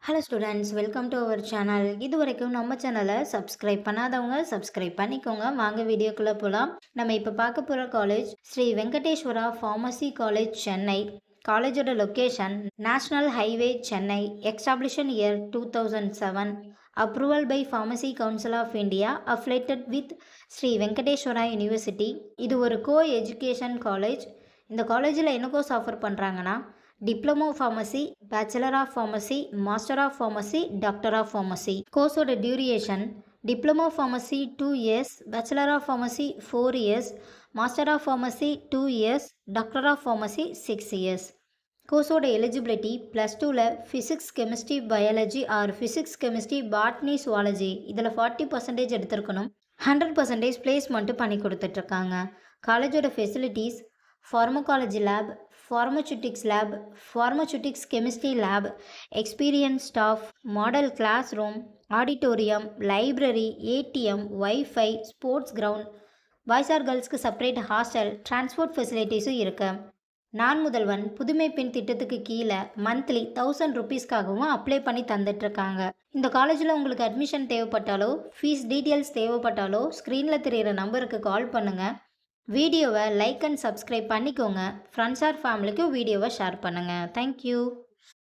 Hello students, welcome to our channel. இது வரைக்கும் நம்ம சேனலை சப்ஸ்கிரைப் பண்ணாதவங்க சப்ஸ்கிரைப் பண்ணிக்கோங்க. வாங்க வீடியோக்குள்ளே போகலாம். நம்ம இப்போ பார்க்க போகிற college Shri Venkateswara pharmacy college, Chennai. காலேஜோட location national highway, Chennai. Establishment year 2007. Approval by pharmacy council of India. Affiliated with Shri Venkateswara university. இது ஒரு கோ எஜுகேஷன் காலேஜ். இந்த காலேஜில் என்ன கோர்ஸ் ஆஃபர் பண்ணுறாங்கன்னா diploma pharmacy, bachelor of pharmacy, master of pharmacy, doctor of pharmacy. கோர்ஸோட duration diploma pharmacy 2 years, bachelor of pharmacy 4 years, master of pharmacy 2 years, doctor of pharmacy 6 years. கோர்ஸோட eligibility +2ல் physics, chemistry, biology R physics, chemistry, botany, zoology இதில் 40% எடுத்திருக்கணும். 100% placement பண்ணி கொடுத்துட்ருக்காங்க. காலேஜோட facilities pharmacology lab, pharmaceutics lab, pharmaceutics chemistry lab, experienced staff, model classroom, auditorium, library, ATM, Wi-Fi, sports ground, boys or கேர்ள்ஸ்க்கு separate hostel, transport ஃபெசிலிட்டிஸும் இருக்கு. நான் முதல்வன் புதுமை பெண் திட்டத்துக்கு கீழே மந்த்லி 1000 ருபீஸ்க்காகவும் அப்ளை பண்ணி தந்துட்டுருக்காங்க. இந்த காலேஜில் உங்களுக்கு அட்மிஷன் தேவைப்பட்டாலோ ஃபீஸ் டீட்டெயில்ஸ் தேவைப்பட்டாலோ ஸ்க்ரீனில் தெரிகிற நம்பருக்கு கால் பண்ணுங்கள். வீடியோவை லைக் அண்ட் சப்ஸ்கிரைப் பண்ணிக்கோங்க. ஃப்ரெண்ட்ஸ் ஆர் ஃபேமிலிக்கு வீடியோவை ஷேர் பண்ணுங்கள். தேங்க்யூ.